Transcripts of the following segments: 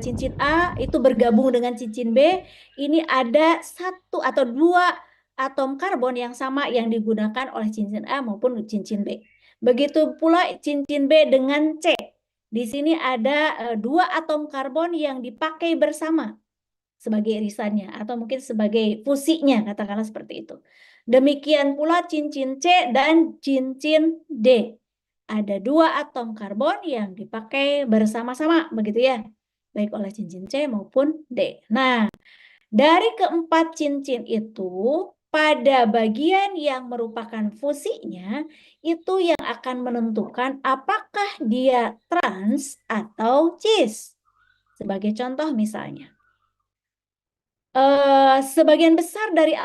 cincin A itu bergabung dengan cincin B, ini ada satu atau dua atom karbon yang sama yang digunakan oleh cincin A maupun cincin B. Begitu pula cincin B dengan C. Di sini ada dua atom karbon yang dipakai bersama sebagai irisannya atau mungkin sebagai fusinya, katakanlah seperti itu. Demikian pula cincin C dan cincin D. Ada dua atom karbon yang dipakai bersama-sama, begitu ya, baik oleh cincin C maupun D. Nah, dari keempat cincin itu, pada bagian yang merupakan fusinya, itu yang akan menentukan apakah dia trans atau cis. Sebagai contoh misalnya, sebagian besar dari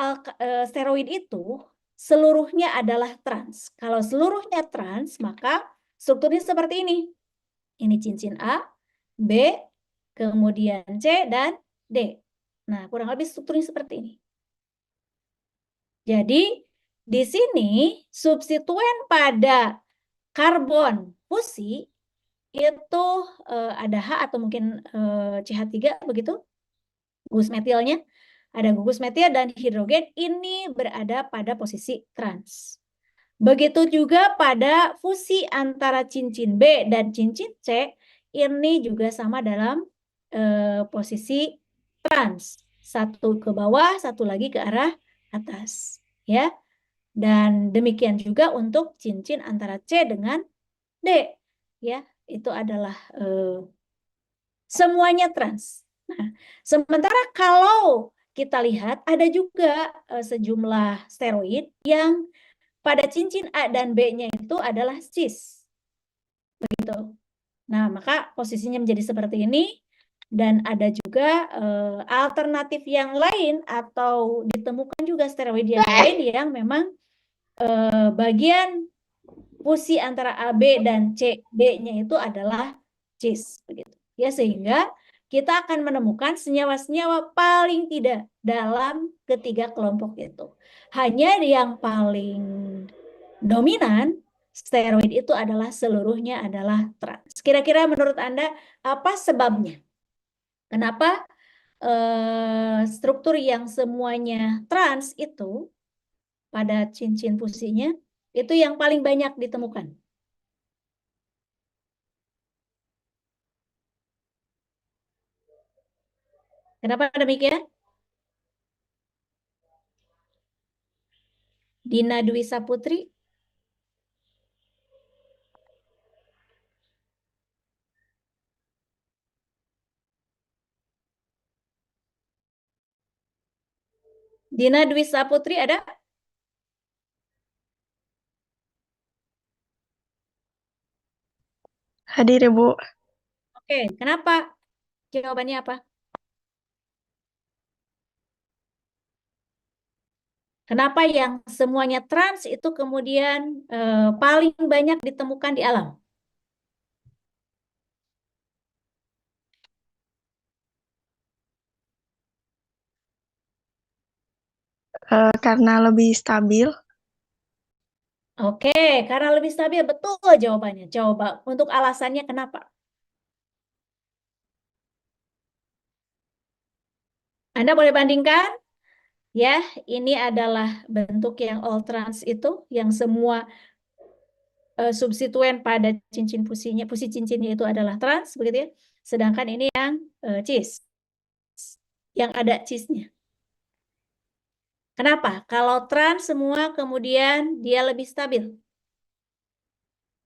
steroid itu seluruhnya adalah trans. Kalau seluruhnya trans, maka strukturnya seperti ini. Ini cincin A, B, kemudian C, dan D. Nah, kurang lebih strukturnya seperti ini. Jadi, di sini substituen pada karbon fusi itu ada H atau mungkin CH3 begitu, gugus metilnya. Ada gugus metil dan hidrogen ini berada pada posisi trans. Begitu juga pada fusi antara cincin B dan cincin C, ini juga sama dalam posisi trans. Satu ke bawah, satu lagi ke arah atas. Ya. Dan demikian juga untuk cincin antara C dengan D. Ya, itu adalah semuanya trans. Nah, sementara kalau kita lihat ada juga sejumlah steroid yang pada cincin A dan B-nya itu adalah cis. Begitu. Nah, maka posisinya menjadi seperti ini dan ada juga alternatif yang lain atau ditemukan juga steroid yang lain yang memang bagian fusi antara AB dan CB-nya itu adalah cis begitu. Ya, sehingga kita akan menemukan senyawa-senyawa paling tidak dalam ketiga kelompok itu. Hanya yang paling dominan steroid itu adalah seluruhnya adalah trans. Kira-kira menurut Anda apa sebabnya? Kenapa struktur yang semuanya trans itu pada cincin fusinya itu yang paling banyak ditemukan? Kenapa demikian? Dina Dwi Saputri. Dina Dwi Saputri ada? Hadir, Ibu. Oke, kenapa? Jawabannya apa? Kenapa yang semuanya trans itu kemudian paling banyak ditemukan di alam? Karena lebih stabil. Oke, karena lebih stabil. Betul jawabannya. Coba untuk alasannya kenapa? Anda boleh bandingkan? Ya, ini adalah bentuk yang all trans itu, yang semua substituen pada cincin fusinya, fusi cincinnya itu adalah trans, begitu ya. Sedangkan ini yang cis, yang ada cisnya. Kenapa? Kalau trans semua kemudian dia lebih stabil.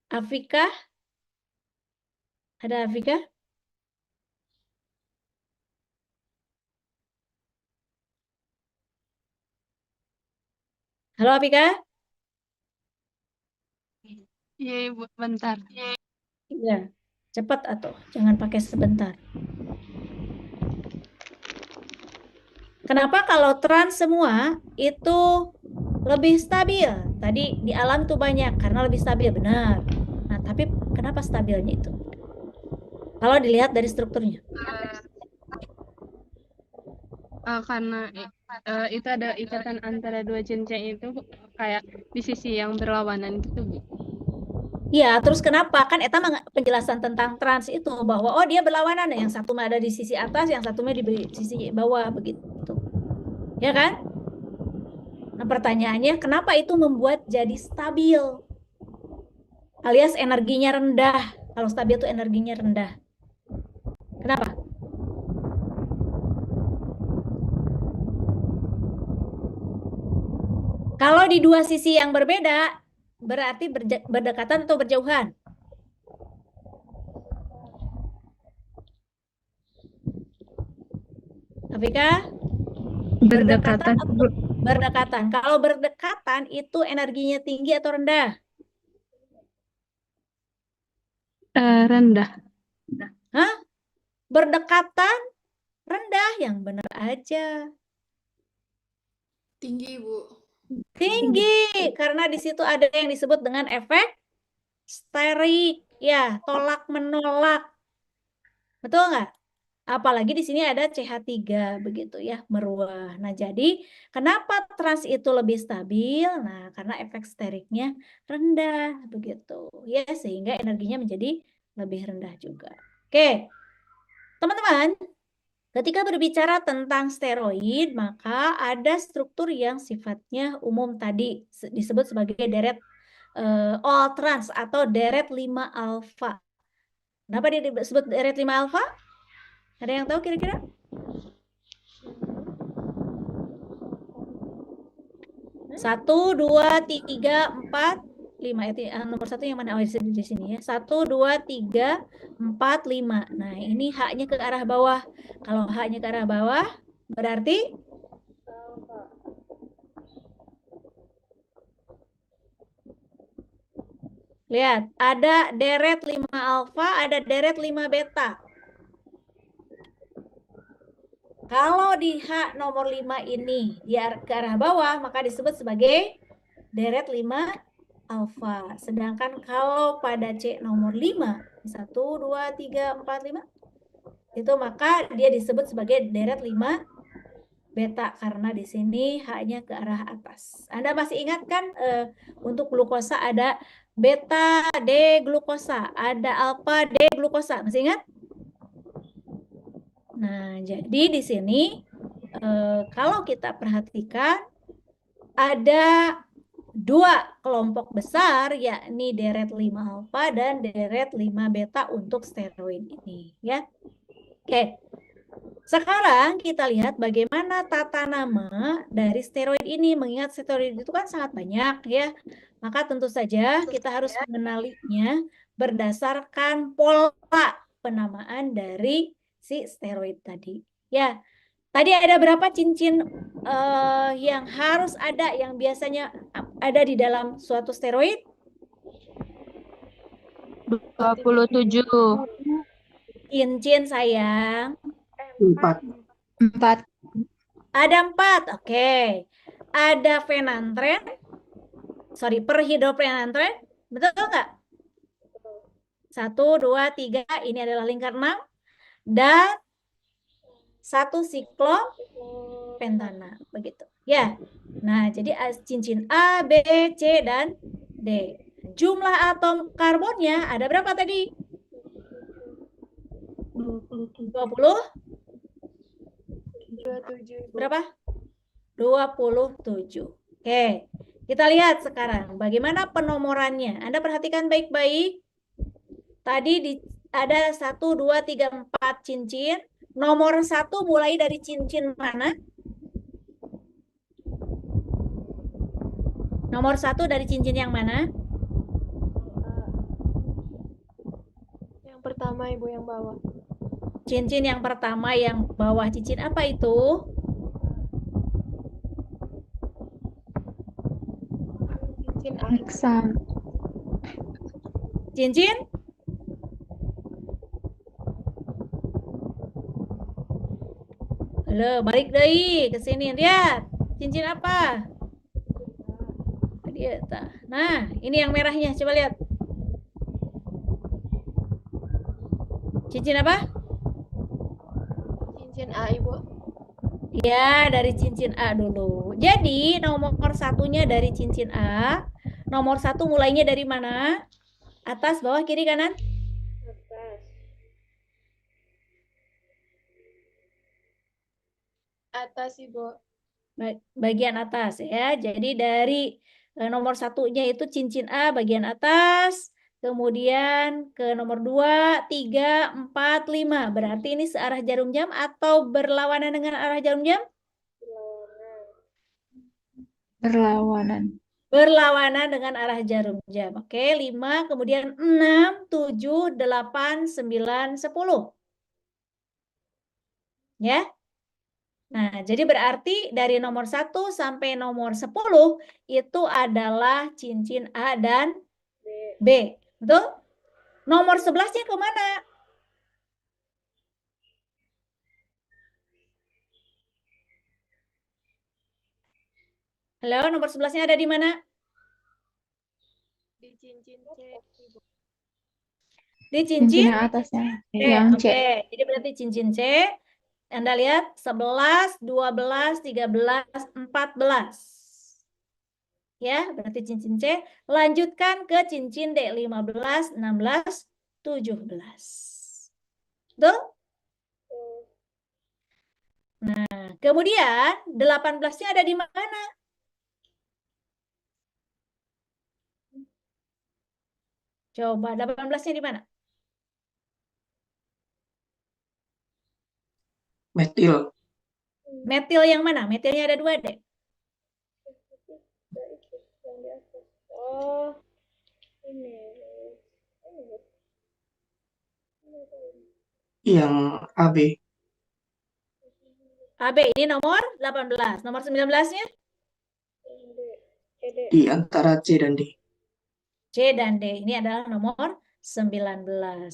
Afika? Ada Afika? Halo Afika? Iya, Ibu, bentar. Iya, cepat atau jangan pakai sebentar. Kenapa kalau trans semua itu lebih stabil? Tadi di alam tuh banyak karena lebih stabil, benar. Nah, tapi kenapa stabilnya itu? Kalau dilihat dari strukturnya. Karena itu ada ikatan antara dua cincin itu kayak di sisi yang berlawanan gitu, Bu. Ya, terus kenapa? Kan eta penjelasan tentang trans itu bahwa oh dia berlawanan, yang satu ada di sisi atas, yang satunya di sisi bawah begitu. Ya kan? Nah, pertanyaannya kenapa itu membuat jadi stabil? Alias energinya rendah. Kalau stabil itu energinya rendah. Kenapa? Kalau di dua sisi yang berbeda, berarti berdekatan atau berjauhan? Afika? Berdekatan Berdekatan. atau berdekatan? Kalau berdekatan itu energinya tinggi atau rendah? Rendah. Hah? Berdekatan rendah, yang benar aja. Tinggi, Bu. Tinggi, karena di situ ada yang disebut dengan efek sterik, ya, tolak menolak. Betul nggak? Apalagi di sini ada CH3 begitu ya, meruah. Nah, jadi kenapa trans itu lebih stabil? Nah, karena efek steriknya rendah begitu. Ya, sehingga energinya menjadi lebih rendah juga. Oke. Teman-teman, ketika berbicara tentang steroid, maka ada struktur yang sifatnya umum tadi disebut sebagai deret all trans atau deret 5 alfa. Kenapa dia disebut deret 5 alfa? Ada yang tahu kira-kira? Satu, dua, tiga, empat, lima. Nomor satu yang mana? Oh, di sini ya. Satu, dua, tiga, empat, lima. Nah, ini haknya ke arah bawah. Kalau haknya ke arah bawah, berarti lihat, ada deret 5 alfa, ada deret 5 beta. Kalau di H nomor 5 ini ke arah bawah, maka disebut sebagai deret 5 alfa. Sedangkan kalau pada C nomor 5, 1, 2, 3, 4, 5, itu maka dia disebut sebagai deret 5 beta karena di sini H-nya ke arah atas. Anda masih ingat kan untuk glukosa ada beta D glukosa, ada alfa D glukosa. Masih ingat? Nah, jadi di sini kalau kita perhatikan ada dua kelompok besar, yakni deret 5 alfa dan deret 5 beta untuk steroid ini, ya. Oke. Sekarang kita lihat bagaimana tata nama dari steroid ini. Mengingat steroid itu kan sangat banyak, ya. Maka tentu saja kita harus mengenalinya berdasarkan pola penamaan dari si steroid tadi. Ya, tadi ada berapa cincin yang harus ada, yang biasanya ada di dalam suatu steroid? 27. Cincin, sayang. 4. 4. Ada 4, oke. Ada fenantren, perhidropenantren, betul nggak? 1, 2, 3, ini adalah lingkar 6. Dan 1 siklopentana, begitu. Ya, nah jadi cincin A, B, C, dan D. Jumlah atom karbonnya ada berapa tadi? 20? Berapa? 27. Oke, kita lihat sekarang bagaimana penomorannya. Anda perhatikan baik-baik. Tadi ada 1, 2, 3, 4 cincin. Nomor 1 mulai dari cincin mana? Nomor 1 dari cincin yang mana? Yang pertama, Ibu, yang bawah. Cincin yang pertama yang bawah. Cincin apa itu? Cincin A. Heksan. Cincin? Halo, balik deh ke sini. Lihat. Cincin apa? Nah, ini yang merahnya. Coba lihat. Cincin apa? Cincin A, Ibu. Ya, dari cincin A dulu. Jadi, nomor satunya dari cincin A. Nomor 1 mulainya dari mana? Atas, bawah, kiri, kanan? Atas. Atas, Ibu. Bagian atas ya. Jadi dari nomor satunya itu cincin A bagian atas, kemudian ke nomor 2, 3, 4, 5. Berarti ini searah jarum jam atau berlawanan dengan arah jarum jam? Berlawanan. Berlawanan dengan arah jarum jam. Oke, 5, kemudian 6, 7, 8, 9, 10. Ya. Nah, jadi berarti dari nomor 1 sampai nomor 10 itu adalah cincin A dan B. Betul? Nomor 11-nya kemana? Halo, nomor 11-nya ada di mana? Di cincin C, Ibu. Di Cincin cincin yang atasnya. C. Yang C. Oke, jadi berarti cincin C. Anda lihat 11, 12, 13, 14. Ya, berarti cincin C. Lanjutkan ke cincin D, 15, 16, 17. Betul? Nah, kemudian 18-nya ada di mana? Coba 18-nya di mana? Metil. Metil yang mana? Metilnya ada 2, Dek. Yang di atas. Oh, ini. Yang AB. AB ini nomor 18. Nomor 19-nya? Di antara C dan D. C dan D. Ini adalah nomor 19.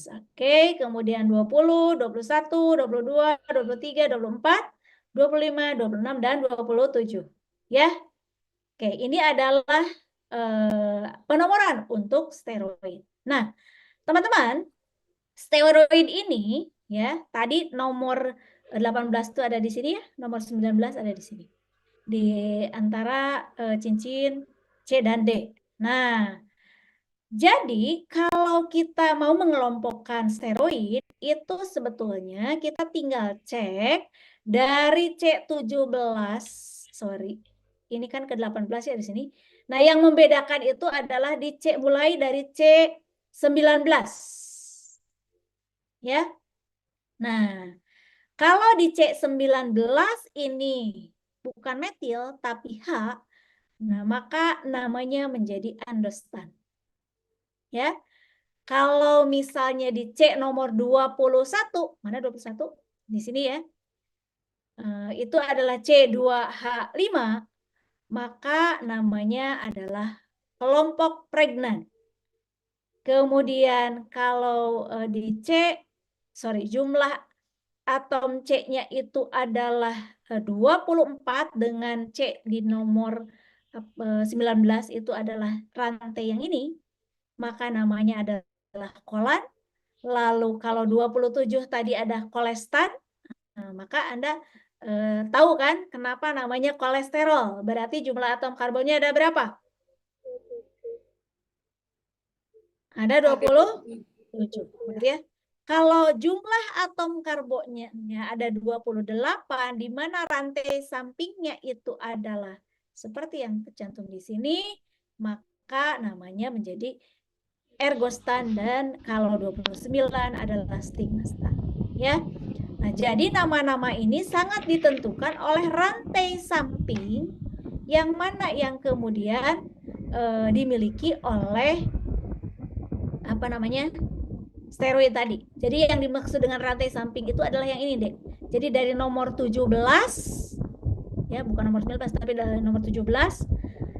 Oke, kemudian 20, 21, 22, 23, 24, 25, 26, dan 27. Ya. Oke, ini adalah penomoran untuk steroid. Nah, teman-teman, steroid ini ya, tadi nomor 18 itu ada di sini ya, nomor 19 ada di sini. Di antara cincin C dan D. Nah, jadi kalau kita mau mengelompokkan steroid itu sebetulnya kita tinggal cek dari C17, sorry. Ini kan ke-18 ya di sini. Nah, yang membedakan itu adalah di C mulai dari C19. Ya. Nah, kalau di C19 ini bukan metil tapi H, nah maka namanya menjadi andostan. Ya. Kalau misalnya di C nomor 21, mana 21? Di sini ya. Itu adalah C2H5, maka namanya adalah kelompok pregnan. Kemudian kalau di jumlah atom C-nya itu adalah 24 dengan C di nomor 19 itu adalah rantai yang ini, maka namanya adalah kolan. Lalu kalau 27 tadi ada kolestan, nah, maka Anda tahu kan kenapa namanya kolesterol. Berarti jumlah atom karbonnya ada berapa? Ada 27. Betul ya? Kalau jumlah atom karbonnya ada 28, di mana rantai sampingnya itu adalah seperti yang tercantum di sini, maka namanya menjadi ergostan, dan kalau 29 adalah stigmastan. Ya. Nah, jadi nama-nama ini sangat ditentukan oleh rantai samping yang mana yang kemudian dimiliki oleh apa namanya? Steroid tadi. Jadi yang dimaksud dengan rantai samping itu adalah yang ini, Dek. Jadi dari nomor 17 ya, bukan nomor 19 tapi dari nomor 17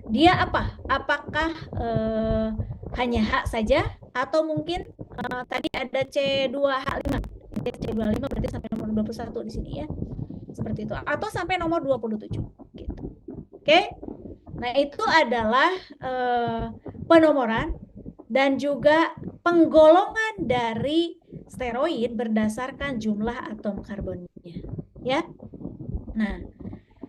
dia apa? Apakah hanya H saja atau mungkin tadi ada C2H5. C25 berarti sampai nomor 21 di sini ya. Seperti itu. Atau sampai nomor 27 gitu. Oke? Nah, itu adalah penomoran dan juga penggolongan dari steroid berdasarkan jumlah atom karbonnya, ya. Nah,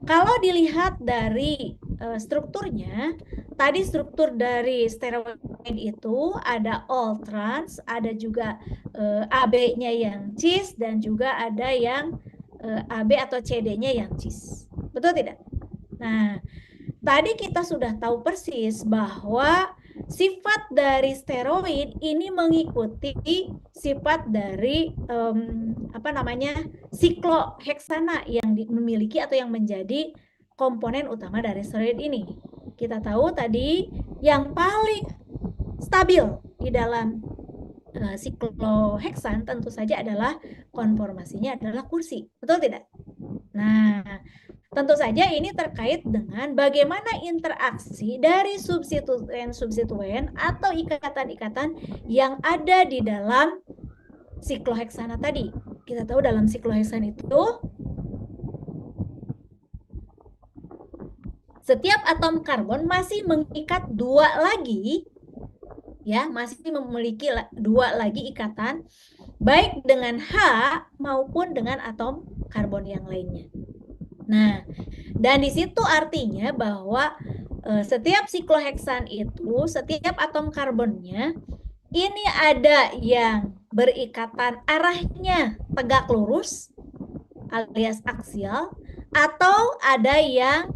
kalau dilihat dari strukturnya, tadi struktur dari steroid itu ada all trans, ada juga AB-nya yang cis, dan juga ada yang AB atau CD-nya yang cis. Betul tidak? Nah, tadi kita sudah tahu persis bahwa sifat dari steroid ini mengikuti sifat dari sikloheksana yang memiliki atau yang menjadi komponen utama dari steroid ini. Kita tahu tadi yang paling stabil di dalam sikloheksan tentu saja adalah konformasinya adalah kursi. Betul tidak? Nah, tentu saja ini terkait dengan bagaimana interaksi dari substituen atau ikatan-ikatan yang ada di dalam sikloheksana tadi. Kita tahu dalam sikloheksan itu setiap atom karbon masih mengikat dua lagi, ya, masih memiliki dua lagi ikatan, baik dengan H maupun dengan atom karbon yang lainnya. Nah, dan di situ artinya bahwa setiap sikloheksan itu, setiap atom karbonnya, ini ada yang berikatan arahnya tegak lurus alias aksial, atau ada yang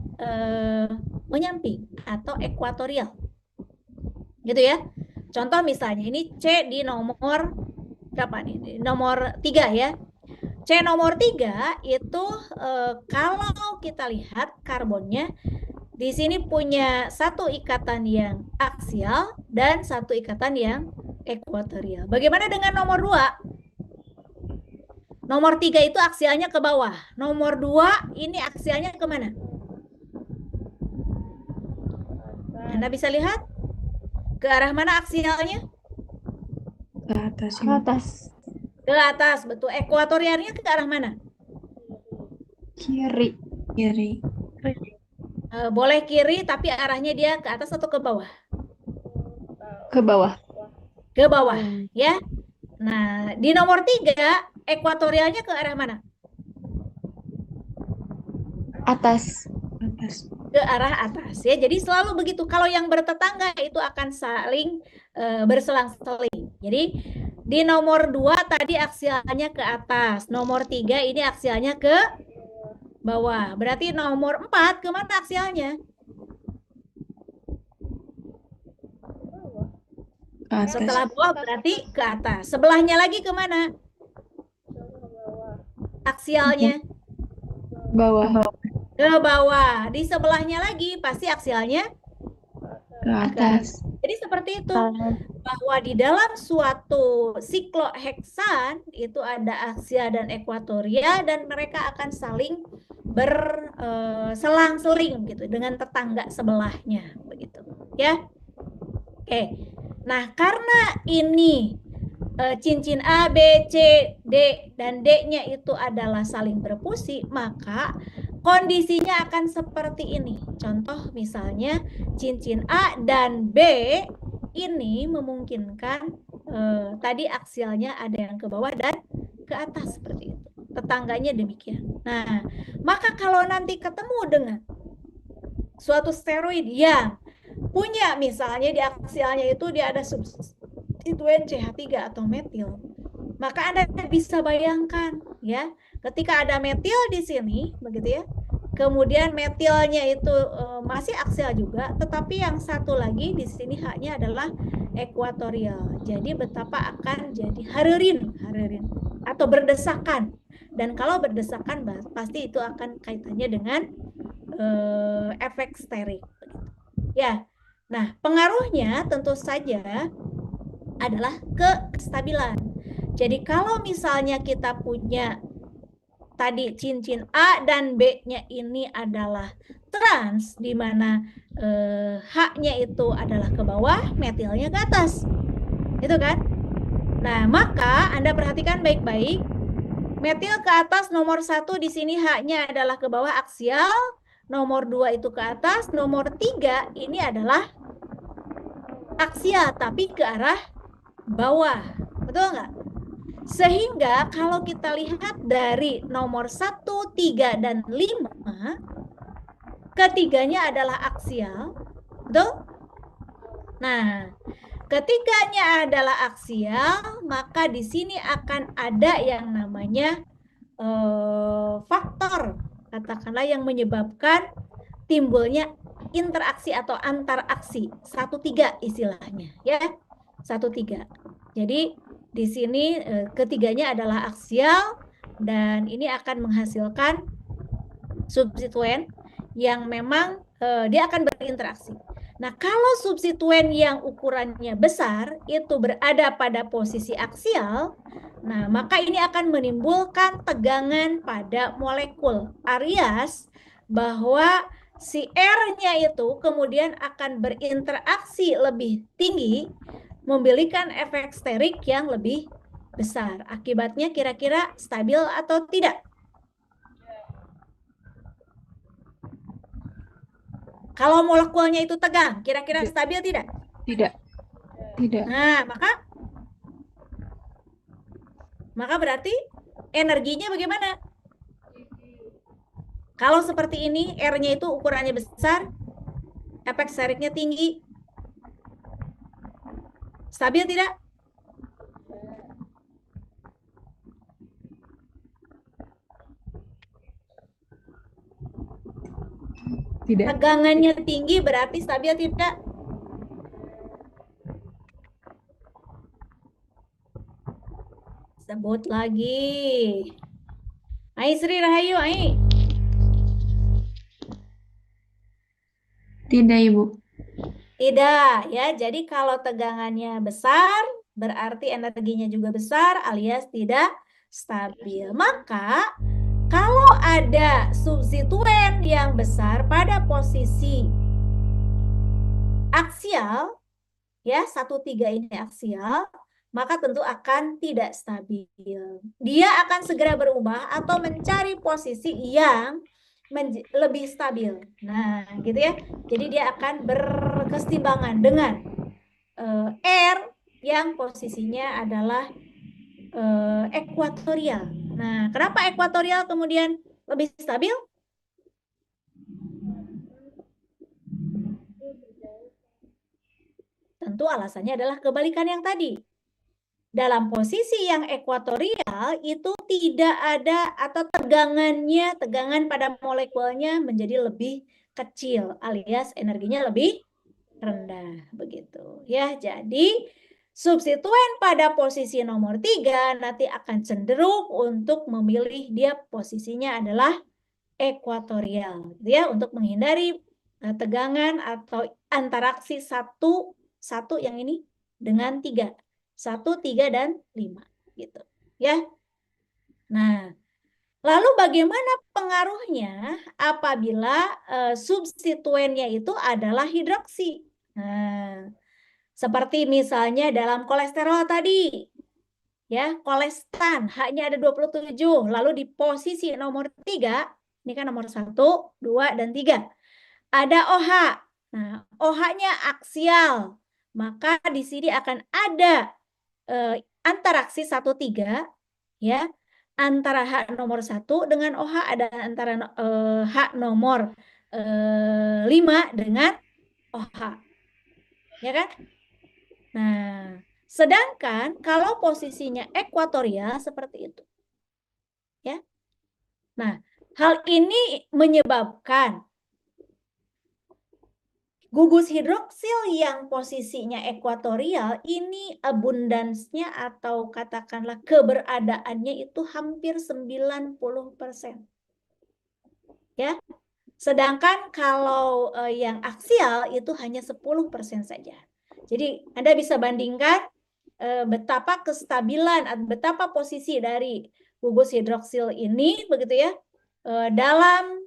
menyamping atau ekuatorial. Gitu ya. Contoh misalnya ini C di nomor berapa nih? Nomor 3 ya. C nomor 3 itu kalau kita lihat karbonnya di sini punya satu ikatan yang aksial dan satu ikatan yang ekuatorial. Bagaimana dengan nomor 2? Nomor 3 itu aksialnya ke bawah. Nomor 2 ini aksialnya ke mana? Anda bisa lihat? Ke arah mana aksialnya? Ke atas. Ke atas. Ke atas, betul. Ekuatorialnya ke arah mana? Kiri. Boleh kiri, tapi arahnya dia ke atas atau ke bawah? Ke bawah. Ke bawah, ya. Nah, di nomor 3, ekuatorialnya ke arah mana? Atas. Ke arah atas, ya. Jadi selalu begitu. Kalau yang bertetangga itu akan saling berselang-seling. Jadi di nomor 2 tadi aksialnya ke atas. Nomor 3 ini aksialnya ke bawah. Berarti nomor 4 kemana aksialnya? Ke atas. Setelah bawah berarti ke atas. Sebelahnya lagi kemana? Aksialnya Bawah. ke bawah. Di sebelahnya lagi pasti aksialnya Ke atas. Jadi seperti itu, bahwa di dalam suatu sikloheksan itu ada aksial dan ekuatoria, dan mereka akan saling berselang-seling gitu dengan tetangga sebelahnya, begitu ya. Oke, nah karena ini cincin A, B, C, D, dan D-nya itu adalah saling berfusi, maka kondisinya akan seperti ini. Contoh misalnya cincin A dan B ini memungkinkan tadi aksialnya ada yang ke bawah dan ke atas seperti itu. Tetangganya demikian. Nah, maka kalau nanti ketemu dengan suatu steroid yang punya misalnya di aksialnya itu dia ada substituen CH3 atau metil, maka Anda bisa bayangkan ya, ketika ada metil di sini, begitu ya, kemudian metilnya itu masih aksial juga, tetapi yang satu lagi di sini haknya adalah ekuatorial. Jadi betapa akan jadi haririn atau berdesakan. Dan kalau berdesakan pasti itu akan kaitannya dengan efek sterik. Ya, nah pengaruhnya tentu saja adalah kestabilan. Jadi kalau misalnya kita punya tadi cincin A dan B-nya ini adalah trans, di mana H-nya itu adalah ke bawah, metilnya ke atas. Itu kan? Nah, maka Anda perhatikan baik-baik. Metil ke atas nomor 1 di sini H-nya adalah ke bawah aksial, nomor 2 itu ke atas, nomor 3 ini adalah aksial tapi ke arah bawah. Betul nggak? Sehingga kalau kita lihat dari nomor 1, 3, dan 5, ketiganya adalah aksial. Betul? Nah, ketiganya adalah aksial, maka di sini akan ada yang namanya faktor, katakanlah yang menyebabkan timbulnya interaksi atau antaraksi 1-3 istilahnya, ya 1-3. Jadi di sini ketiganya adalah aksial dan ini akan menghasilkan substituen yang memang dia akan berinteraksi. Nah, kalau substituen yang ukurannya besar itu berada pada posisi aksial, nah maka ini akan menimbulkan tegangan pada molekul, alias bahwa si R-nya itu kemudian akan berinteraksi lebih tinggi, memberikan efek sterik yang lebih besar. Akibatnya kira-kira stabil atau tidak? Kalau molekulnya itu tegang, kira-kira stabil tidak? Tidak. Tidak. Nah, maka berarti energinya bagaimana? Kalau seperti ini, R-nya itu ukurannya besar, efek steriknya tinggi, stabil tidak? Tidak. Tegangannya tinggi berarti stabil tidak? Sebut lagi. Ai Sri Rahayu, ai. Tidak, Ibu. Tidak, ya. Jadi kalau tegangannya besar, berarti energinya juga besar alias tidak stabil. Maka kalau ada substituen yang besar pada posisi aksial, ya 1-3 ini aksial, maka tentu akan tidak stabil. Dia akan segera berubah atau mencari posisi yang lebih stabil. Nah, gitu ya. Jadi dia akan berkesetimbangan dengan R yang posisinya adalah ekuatorial. Nah, kenapa ekuatorial kemudian lebih stabil? Tentu alasannya adalah kebalikan yang tadi. Dalam posisi yang ekuatorial itu tidak ada atau tegangan pada molekulnya menjadi lebih kecil alias energinya lebih rendah begitu ya. Jadi substituen pada posisi nomor 3 nanti akan cenderung untuk memilih dia posisinya adalah ekuatorial gitu ya, untuk menghindari tegangan atau antaraksi satu yang ini dengan 3. 1, 3, dan 5 gitu ya. Nah, lalu bagaimana pengaruhnya apabila substituennya itu adalah hidroksi? Nah, seperti misalnya dalam kolesterol tadi, ya, kolestan H-nya ada 27, lalu di posisi nomor 3, ini kan nomor 1, 2, dan 3, ada OH. Nah, OH-nya aksial, maka di sini akan ada antaraksi 1-3 ya, antara H nomor 1 dengan OH, ada antara H nomor 5 dengan OH, ya kan? Nah, sedangkan kalau posisinya ekuatorial seperti itu, ya. Nah, hal ini menyebabkan gugus hidroksil yang posisinya ekuatorial ini abundansnya atau katakanlah keberadaannya itu hampir 90%. Ya. Sedangkan kalau yang aksial itu hanya 10% saja. Jadi Anda bisa bandingkan betapa kestabilan, betapa posisi dari gugus hidroksil ini begitu ya dalam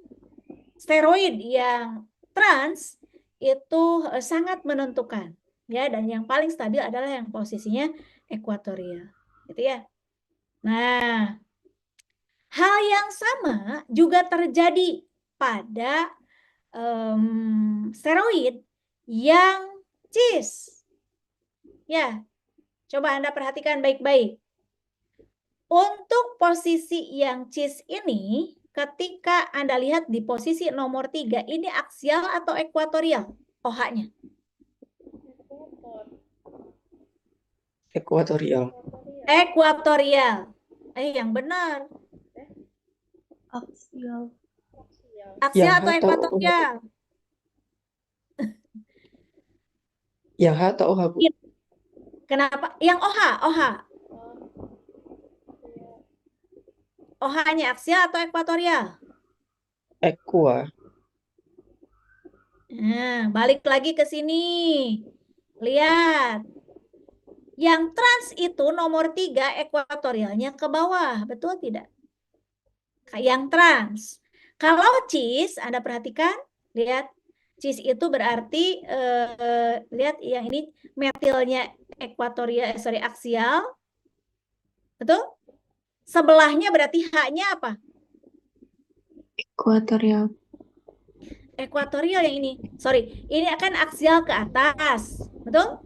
steroid yang trans itu sangat menentukan ya, dan yang paling stabil adalah yang posisinya ekuatorial gitu ya. Nah, hal yang sama juga terjadi pada steroid yang cis ya. Coba Anda perhatikan baik-baik. Untuk posisi yang cis ini, ketika Anda lihat di posisi nomor 3, ini aksial atau ekuatorial OH-nya? ekuatorial, Ekuatorial. Yang benar. Aksial. Aksial yang H atau atau OH? ekuatorial? Yang H atau OH, Bu? Kenapa? Yang OH, OH. OH-nya aksial atau ekuatorial? Ekua, Nah, balik lagi ke sini. Lihat. Yang trans itu nomor 3 ekuatorialnya ke bawah. Betul tidak? Yang trans. Kalau cis, Anda perhatikan. Lihat. Cis itu berarti, lihat yang ini metilnya ekuatorial, aksial. Betul? Sebelahnya berarti H-nya apa? Ekuatorial. Ekuatorial yang ini. Sorry, ini akan aksial ke atas. Betul?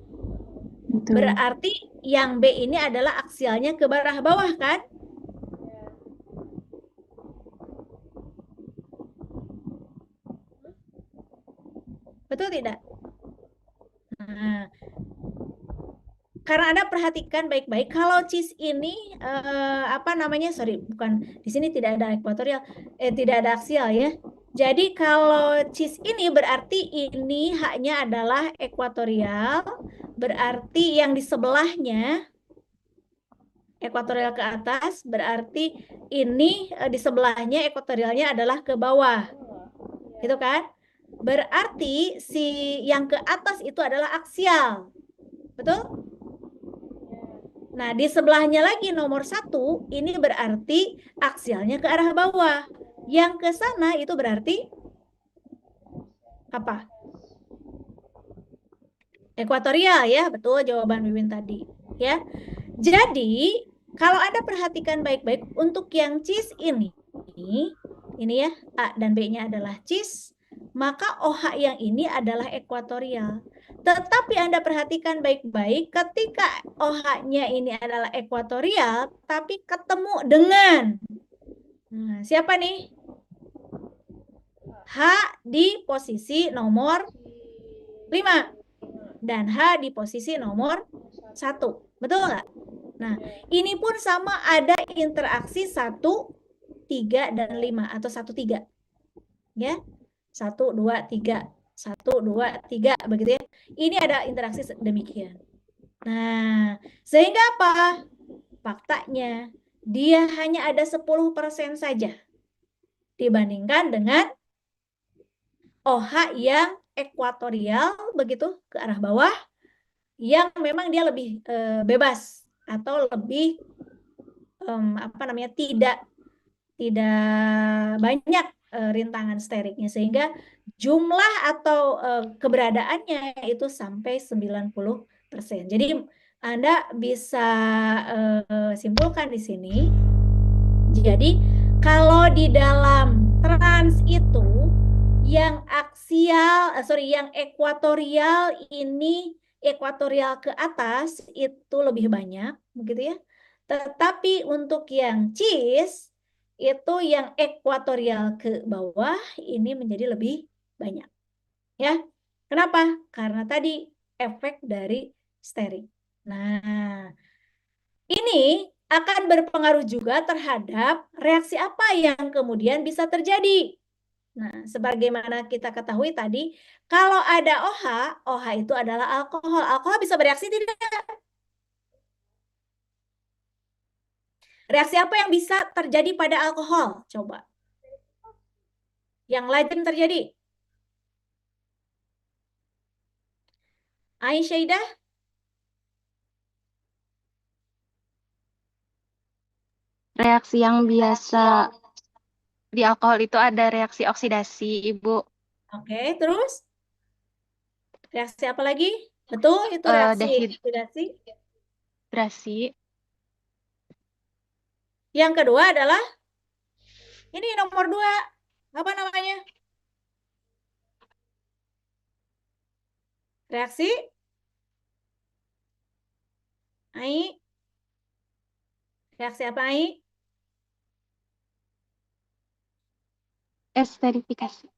Betul. Berarti yang B ini adalah aksialnya ke bawah kan? Betul tidak? Nah, karena Anda perhatikan baik-baik, kalau cis ini sorry, bukan di sini tidak ada ekuatorial, tidak ada aksial ya. Jadi kalau cis ini berarti ini haknya adalah ekuatorial, berarti yang di sebelahnya ekuatorial ke atas, berarti ini di sebelahnya ekuatorialnya adalah ke bawah. Gitu kan? Berarti si yang ke atas itu adalah aksial. Betul? Nah, di sebelahnya lagi nomor 1, ini berarti aksialnya ke arah bawah. Yang ke sana itu berarti apa? Ekuatorial ya, betul jawaban Mimin tadi. Ya. Jadi, kalau Anda perhatikan baik-baik, untuk yang cis ini ya, A dan B-nya adalah cis, maka OH yang ini adalah ekuatorial. Tetapi Anda perhatikan baik-baik, ketika OH-nya ini adalah ekuatorial, tapi ketemu dengan siapa nih? H di posisi nomor 5 dan H di posisi nomor 1. Betul nggak? Nah, ini pun sama ada interaksi 1, 3, dan 5 atau 1, 3. Ya. 1, 2, 3. 1, 2, 3 begitu ya. Ini ada interaksi demikian. Nah, sehingga apa? Faktanya dia hanya ada 10% saja dibandingkan dengan OH yang ekuatorial begitu ke arah bawah, yang memang dia lebih bebas atau lebih tidak banyak rintangan steriknya, sehingga jumlah atau keberadaannya itu sampai 90%. Jadi Anda bisa simpulkan di sini. Jadi kalau di dalam trans itu yang yang ekuatorial ini, ekuatorial ke atas itu lebih banyak, begitu ya. Tetapi untuk yang cis itu yang ekuatorial ke bawah ini menjadi lebih banyak. Ya. Kenapa? Karena tadi efek dari steric. Nah, ini akan berpengaruh juga terhadap reaksi apa yang kemudian bisa terjadi. Nah, sebagaimana kita ketahui tadi, kalau ada OH, OH itu adalah alkohol. Alkohol bisa bereaksi tidak? Reaksi apa yang bisa terjadi pada alkohol? Coba. Yang lazim terjadi. Aisyah? Reaksi yang biasa di alkohol itu ada reaksi oksidasi, Ibu. Oke, terus? Reaksi apa lagi? Betul, itu reaksi oksidasi. Dehidrasi. Yang kedua adalah, ini nomor 2. Apa namanya? Reaksi? Ai? Reaksi apa, Ai? Esterifikasi.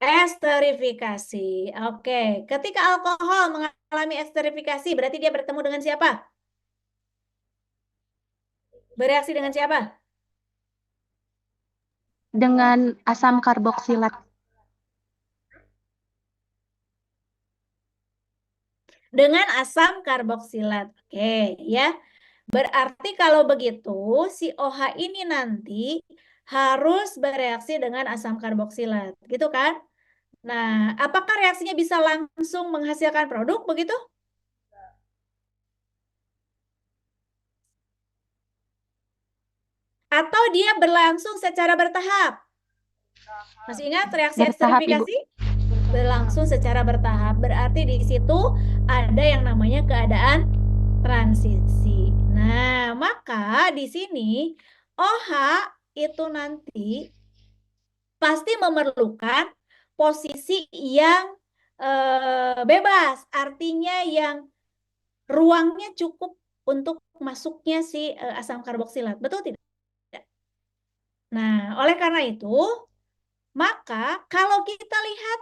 Esterifikasi. Oke, ketika alkohol mengalami esterifikasi, berarti dia bertemu dengan siapa? Bereaksi dengan siapa? Dengan asam karboksilat. Dengan asam karboksilat. Oke, ya. Berarti kalau begitu, si OH ini nanti harus bereaksi dengan asam karboksilat, gitu kan? Nah, apakah reaksinya bisa langsung menghasilkan produk begitu? Atau dia berlangsung secara bertahap? Masih ingat reaksi Bertahap, Ibu. esterifikasi? Berlangsung secara bertahap. Berarti di situ ada yang namanya keadaan transisi. Nah, maka di sini OH itu nanti pasti memerlukan posisi yang bebas, artinya yang ruangnya cukup untuk masuknya si asam karboksilat. Betul tidak? Nah, oleh karena itu, maka kalau kita lihat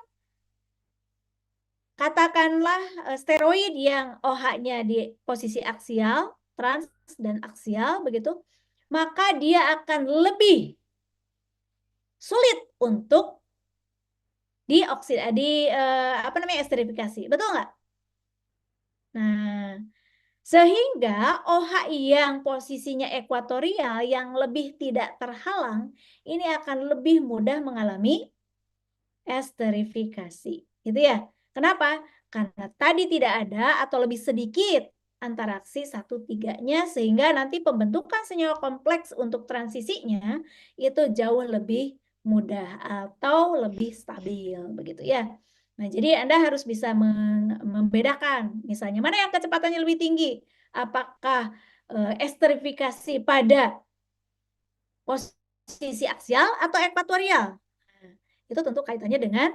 katakanlah steroid yang OH-nya di posisi aksial, trans dan aksial begitu, maka dia akan lebih sulit untuk apa namanya esterifikasi. Betul nggak? Nah, sehingga OH yang posisinya ekuatorial yang lebih tidak terhalang ini akan lebih mudah mengalami esterifikasi. Gitu ya. Kenapa? Karena tadi tidak ada atau lebih sedikit antaraksi 1,3-nya sehingga nanti pembentukan senyawa kompleks untuk transisinya itu jauh lebih mudah atau lebih stabil begitu ya. Nah, jadi Anda harus bisa membedakan misalnya mana yang kecepatannya lebih tinggi. Apakah esterifikasi pada posisi aksial atau ekuatorial? Nah, itu tentu kaitannya dengan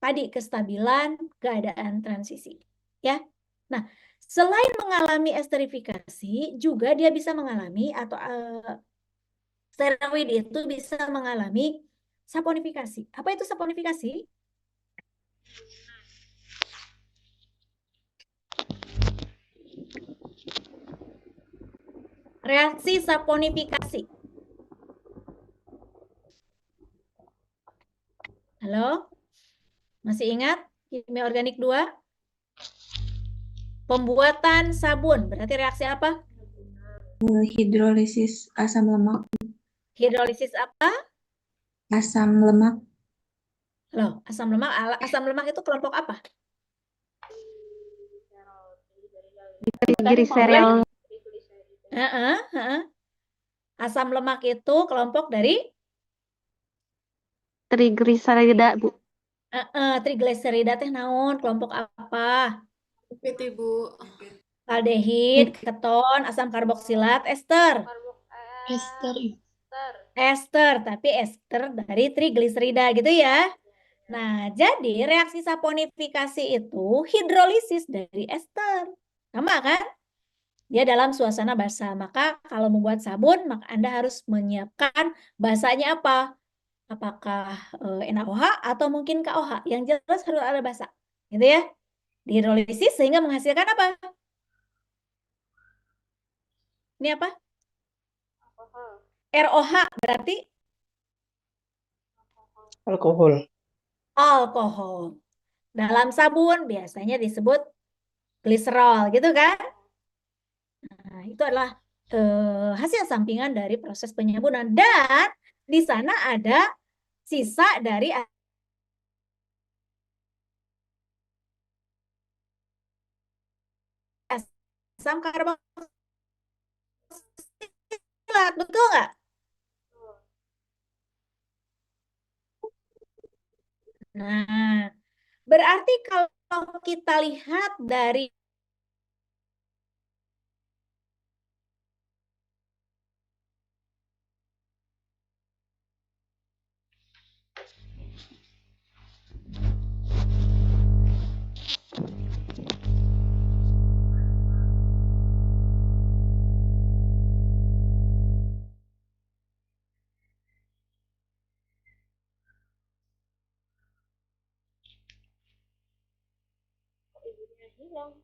tadi kestabilan keadaan transisi. Ya. Nah, selain mengalami esterifikasi, juga dia bisa mengalami atau steroid itu bisa mengalami saponifikasi. Apa itu saponifikasi? Reaksi saponifikasi. Halo? Masih ingat kimia organik 2? Pembuatan sabun. Berarti reaksi apa? Hidrolisis asam lemak. Hidrolisis apa? Asam lemak. Loh, asam lemak. Asam lemak itu kelompok apa? Triglycerol. Asam lemak itu kelompok dari Trigliserida, Bu. trigliserida teh naon? Kelompok apa? Lipid, Ibu. Aldehid, keton, asam karboksilat, ester. Ester. Ester, tapi ester dari trigliserida gitu ya. Nah, jadi reaksi saponifikasi itu hidrolisis dari ester. Sama kan? Dia dalam suasana basah. Maka kalau membuat sabun, maka Anda harus menyiapkan basanya apa? Apakah NaOH atau mungkin KOH? Yang jelas harus ada basa. Gitu ya. Dihidrolisis sehingga menghasilkan apa? Ini apa? ROH berarti Alkohol. alkohol. Dalam sabun biasanya disebut gliserol gitu kan? Nah, itu adalah hasil sampingan dari proses penyabunan dan di sana ada sisa dari asam karboksilat, betul nggak? Nah, berarti kalau kita lihat dari Hilang.